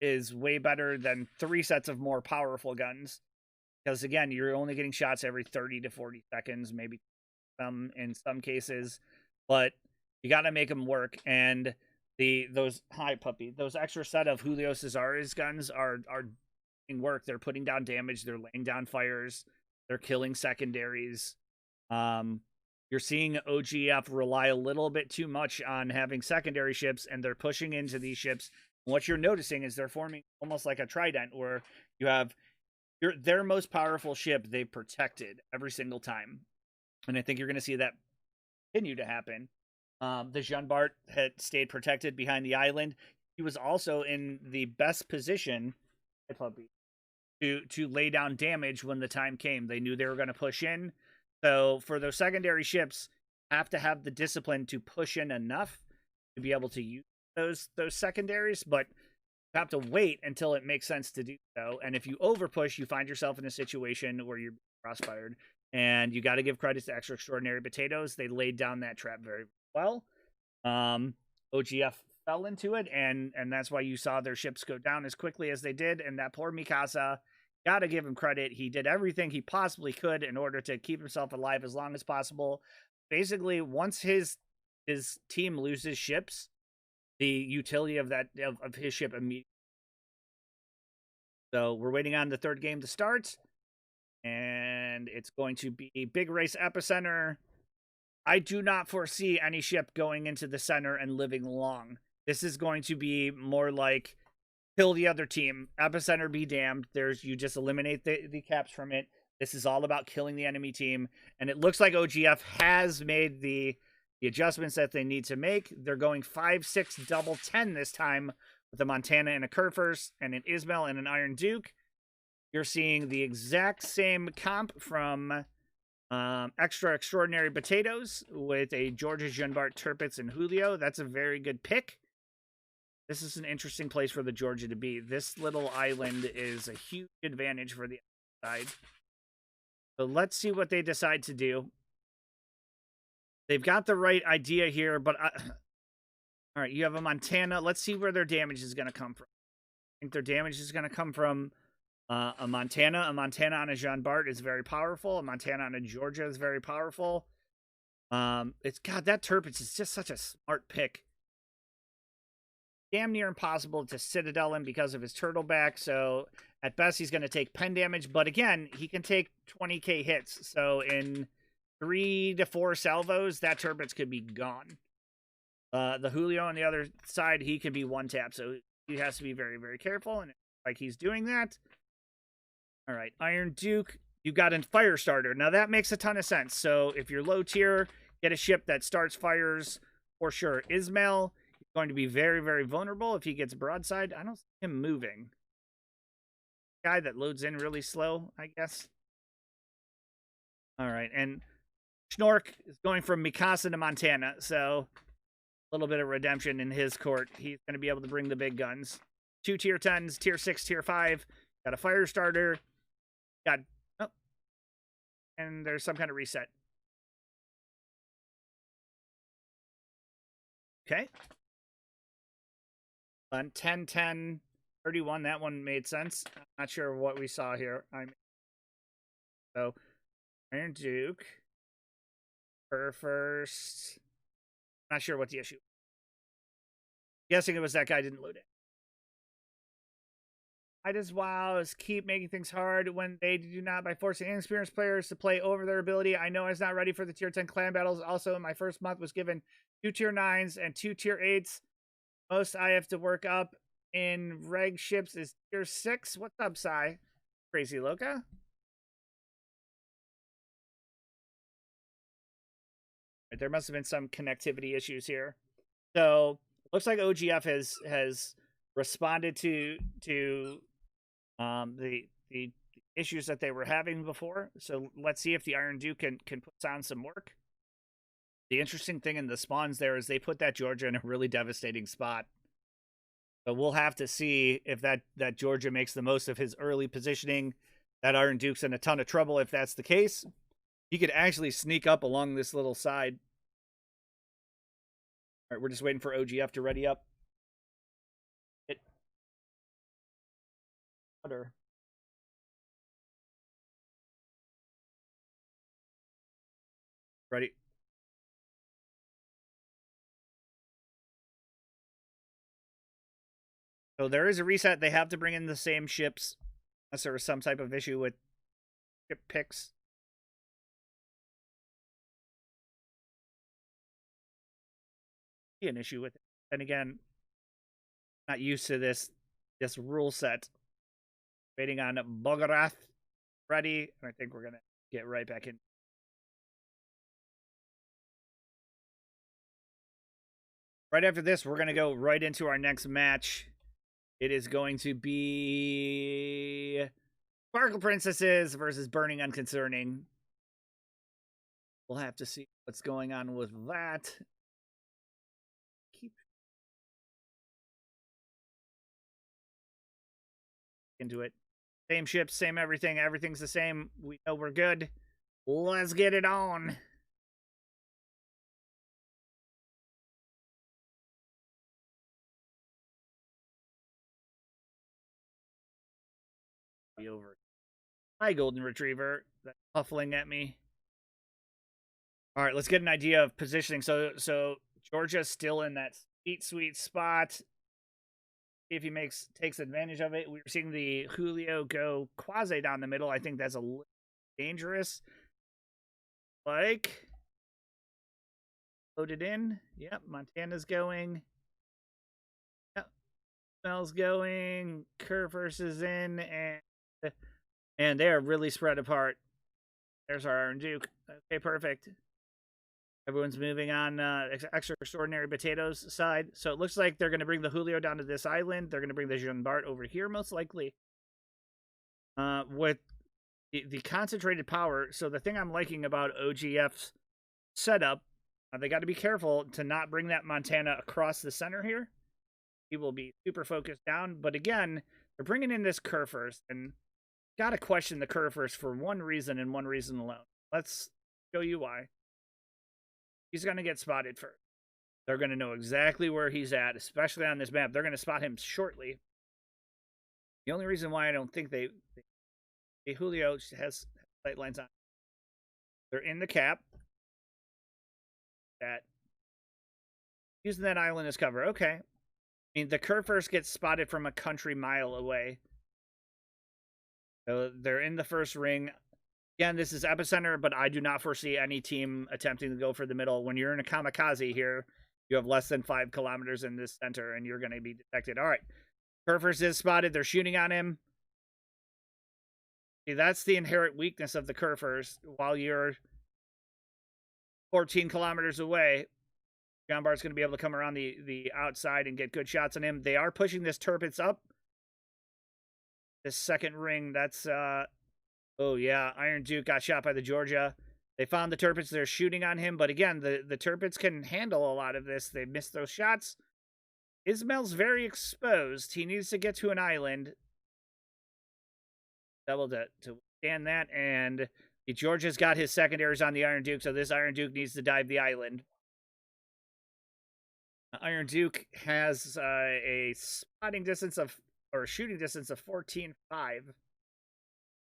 is way better than 3 sets of more powerful guns. Because again, you're only getting shots every 30 to 40 seconds, maybe in some cases. But you got to make them work. And those extra set of Julio Cesare's guns are doing work. They're putting down damage. They're laying down fires. They're killing secondaries. You're seeing OGF rely a little bit too much on having secondary ships, and they're pushing into these ships. And what you're noticing is they're forming almost like a trident, where you have their most powerful ship they've protected every single time. And I think you're going to see that continue to happen. The Jean Bart had stayed protected behind the island. He was also in the best position to lay down damage when the time came. They knew they were going to push in. So for those secondary ships, have to have the discipline to push in enough to be able to use those secondaries, but you have to wait until it makes sense to do so. And if you overpush, you find yourself in a situation where you're crossfired. And you got to give credit to Extra Extraordinary Potatoes. They laid down that trap very well. OGF fell into it, and that's why you saw their ships go down as quickly as they did. And that poor Mikasa, got to give him credit. He did everything he possibly could in order to keep himself alive as long as possible. Basically, once his team loses ships, the utility of his ship immediately. So we're waiting on the 3rd game to start, and it's going to be Big Race Epicenter. I do not foresee any ship going into the center and living long. This is going to be more like kill the other team. Epicenter be damned. You just eliminate the caps from it. This is all about killing the enemy team. And it looks like OGF has made the adjustments that they need to make. They're going 5-6 double 10 this time with a Montana and a Kerfers and an Ismail and an Iron Duke. You're seeing the exact same comp from Extra Extraordinary Potatoes with a Georgia, Jean-Bart, Turpitz, and Julio. That's a very good pick. This is an interesting place for the Georgia to be. This little island is a huge advantage for the side. So let's see what they decide to do. They've got the right idea here, but all right, you have a Montana. Let's see where their damage is going to come from. I think their damage is going to come from a Montana. A Montana on a Jean Bart is very powerful. A Montana on a Georgia is very powerful. It's God, that Turpitz is just such a smart pick. Damn near impossible to Citadel him because of his turtleback. So at best, he's going to take pen damage. But again, he can take 20k hits. So in 3 to 4 salvos, that Turpitz could be gone. The Julio on the other side, he can be one tap. So he has to be very, very careful. And like he's doing that. All right, Iron Duke, you got a fire starter. Now that makes a ton of sense. So if you're low tier, get a ship that starts fires for sure. Ismail, he's going to be very, very vulnerable if he gets broadside. I don't see him moving. Guy that loads in really slow, I guess. All right, and Schnork is going from Mikasa to Montana, so a little bit of redemption in his court. He's going to be able to bring the big guns. 2 tier 10s, tier 6, tier 5. Got a fire starter. Got, oh, and there's some kind of reset. Okay. On 10, 10, 31, that one made sense. I'm not sure what we saw here. So, Iron Duke. Her first. Not sure what the issue. Guessing it was that guy didn't load it. I just wows keep making things hard when they do not by forcing inexperienced players to play over their ability. I know I was not ready for the tier 10 clan battles. Also, in my first month was given 2 tier 9s and 2 tier 8s. Most I have to work up in reg ships is tier 6. What's up, Sai? Crazy Loca? There must have been some connectivity issues here. So looks like OGF has responded to the issues that they were having before. So let's see if the Iron Duke can put on some work. The interesting thing in the spawns there is they put that Georgia in a really devastating spot. But we'll have to see if that Georgia makes the most of his early positioning. That Iron Duke's in a ton of trouble if that's the case. He could actually sneak up along this little side. All right, we're just waiting for OGF to ready up. Ready. So there is a reset. They have to bring in the same ships unless there was some type of issue with ship picks. Be an issue with it. And again, not used to this rule set. Waiting on Bogarath. Ready. I think we're gonna get right back in. Right after this, we're gonna go right into our next match. It is going to be Sparkle Princesses versus Burning Unconcerning. We'll have to see what's going on with that. Keep into it. Same ships, same everything. Everything's the same. We know we're good. Let's get it on. Be over. Hi, Golden Retriever. That's puffling at me. All right, let's get an idea of positioning. So Georgia's still in that sweet spot. See if he takes advantage of it. We're seeing the Julio go quasi down the middle. I think that's a little dangerous. Like, loaded in. Yep, Montana's going. Yep. Smells going. Curvers is in, and they are really spread apart. There's our Iron Duke. Okay, perfect. Everyone's moving on extra extraordinary potatoes side. So it looks like they're going to bring the Julio down to this island. They're going to bring the Jean Bart over here, most likely. With the concentrated power. So the thing I'm liking about OGF's setup, they got to be careful to not bring that Montana across the center here. He will be super focused down. But again, they're bringing in this Kerr first. And got to question the Kerr first for one reason and one reason alone. Let's show you why. He's going to get spotted first. They're going to know exactly where he's at, especially on this map. They're going to spot him shortly. The only reason why I don't think Julio has sight lines on. They're in the cap. That using that island as cover. Okay. I mean, the Kerr first gets spotted from a country mile away. So they're in the first ring. Again, this is epicenter, but I do not foresee any team attempting to go for the middle. When you're in a kamikaze here, you have less than 5 kilometers in this center, and you're going to be detected. All right. Kerr first is spotted. They're shooting on him. See, that's the inherent weakness of the Kerr first. While you're 14 kilometers away, Jean Bart's going to be able to come around the outside and get good shots on him. They are pushing this Tirpitz up. This second ring, that's... oh, yeah. Iron Duke got shot by the Georgia. They found the Tirpitz. They're shooting on him. But again, the Tirpitz can handle a lot of this. They missed those shots. Ismail's very exposed. He needs to get to an island. Double to withstand that. And the Georgia's got his secondaries on the Iron Duke. So this Iron Duke needs to dive the island. Iron Duke has a spotting distance of, or a shooting distance of 14.5.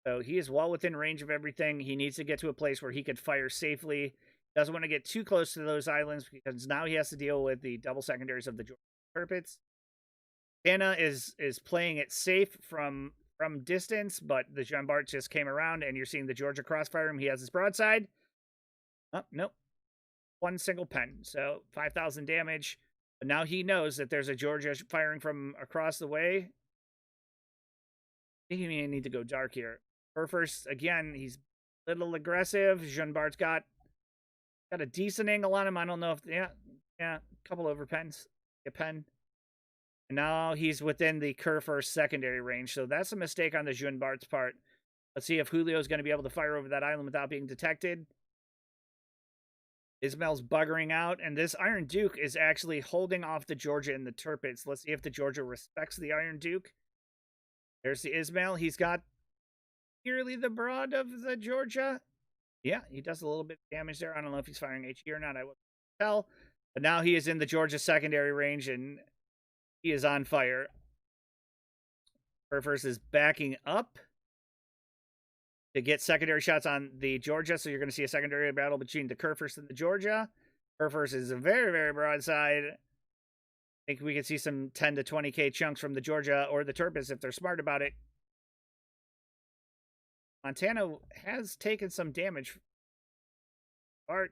So he is well within range of everything. He needs to get to a place where he could fire safely. Doesn't want to get too close to those islands because now he has to deal with the double secondaries of the Georgia Tirpitz. Anna is playing it safe from distance, but the Jean Bart just came around, and you're seeing the Georgia crossfire him. He has his broadside. Oh, nope. One single pen. So 5,000 damage. But now he knows that there's a Georgia firing from across the way. I think he may need to go dark here. First, again, he's a little aggressive. Jean Bart's got a decent angle on him. I don't know if... Yeah, a couple over pens. A pen. And now he's within the Kerr first secondary range. So that's a mistake on the Jean Bart's part. Let's see if Julio's going to be able to fire over that island without being detected. Ismail's buggering out. And this Iron Duke is actually holding off the Georgia and the Tirpitz. Let's see if the Georgia respects the Iron Duke. There's the Ismail. He's got nearly the broad of the Georgia. Yeah, he does a little bit of damage there. I don't know if he's firing HE or not. I wouldn't tell. But now he is in the Georgia secondary range, and he is on fire. Kerr is backing up to get secondary shots on the Georgia. So you're going to see a secondary battle between the Kerr and the Georgia. Kerr is a very, very broadside. I think we could see some 10 to 20K chunks from the Georgia or the Tirpitz if they're smart about it. Montana has taken some damage. Bart.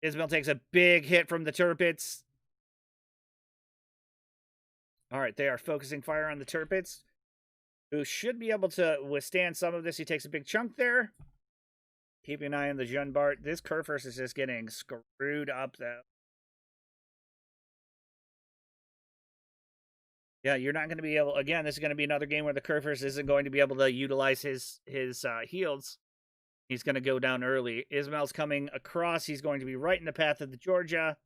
Ismail takes a big hit from the Tirpitz. All right, they are focusing fire on the Tirpitz, who should be able to withstand some of this. He takes a big chunk there. Keeping an eye on the Jean Bart. This Kerr is just getting screwed up, though. Yeah, you're not going to be able... Again, this is going to be another game where the Kerr isn't going to be able to utilize his heals. He's going to go down early. Ismail's coming across. He's going to be right in the path of the Georgia.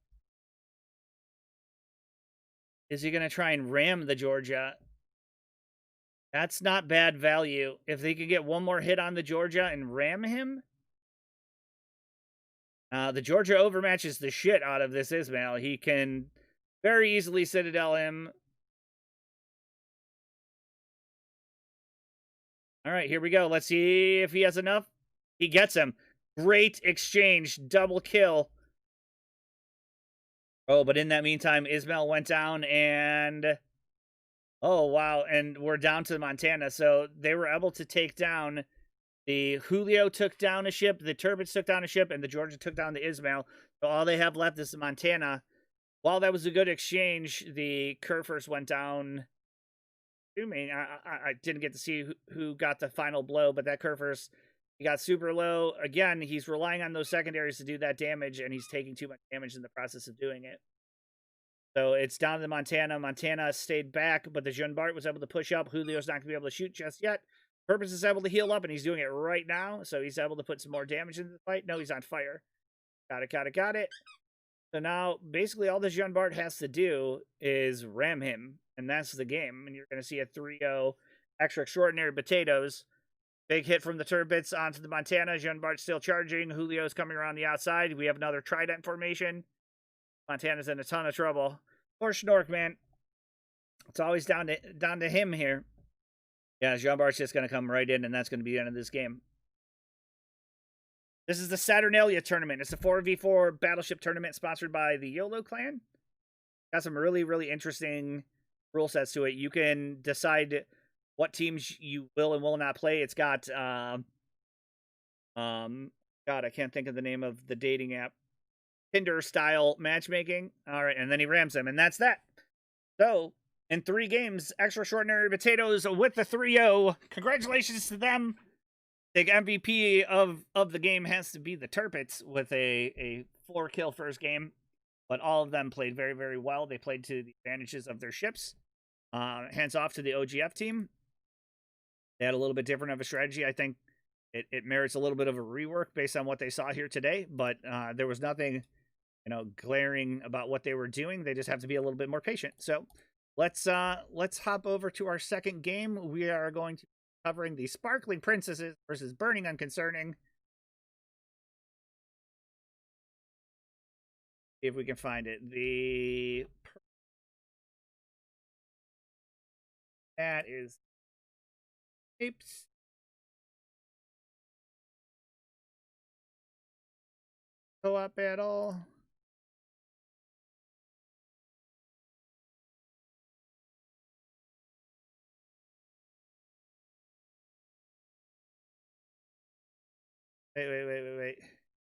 Is he going to try and ram the Georgia? That's not bad value. If they could get one more hit on the Georgia and ram him. The Georgia overmatches the shit out of this Ismail. He can very easily Citadel him. All right, here we go. Let's see if he has enough. He gets him. Great exchange. Double kill. Oh, but in that meantime, Ismail went down and... Oh, wow. And we're down to Montana. So they were able to take down... The Julio took down a ship, the Tirpitz took down a ship, and the Georgia took down the Ismail. So all they have left is the Montana. while that was a good exchange, the Kerfers went down. I didn't get to see who got the final blow, but that Kerfers, he got super low. Again, he's relying on those secondaries to do that damage, and he's taking too much damage in the process of doing it. So it's down to Montana. Montana stayed back, but the Jean Bart was able to push up. Julio's not going to be able to shoot just yet. Purpose is able to heal up, and he's doing it right now. So he's able to put some more damage into the fight. No, he's on fire. Got it. So now, basically, all the Jean Bart has to do is ram him, and that's the game. And you're going to see a 3-0 extra extraordinary potatoes. Big hit from the Turbits onto the Montana. Jean Bart's still charging. Julio's coming around the outside. We have another trident formation. Montana's in a ton of trouble. Poor Schnork, man. It's always down to him here. Yeah, Jean Bart's just going to come right in, and that's going to be the end of this game. This is the Saturnalia tournament. It's a 4v4 battleship tournament sponsored by the YOLO clan. Got some really, really interesting rule sets to it. You can decide what teams you will and will not play. It's got, God, I can't think of the name of the dating app. Tinder-style matchmaking. All right, and then he rams him, and that's that. So, in 3 games, extra extraordinary potatoes with the 3-0. Congratulations to them. Big MVP of the game has to be the Turpits with a 4-kill first game. But all of them played very, very well. They played to the advantages of their ships. Hands off to the OGF team. They had a little bit different of a strategy. I think it merits a little bit of a rework based on what they saw here today. But there was nothing, glaring about what they were doing. They just have to be a little bit more patient. So let's hop over to our second game. We are going to be covering the Sparkling Princesses versus Burning Unconcerning. See if we can find it. That is apes. Co-op battle. Wait.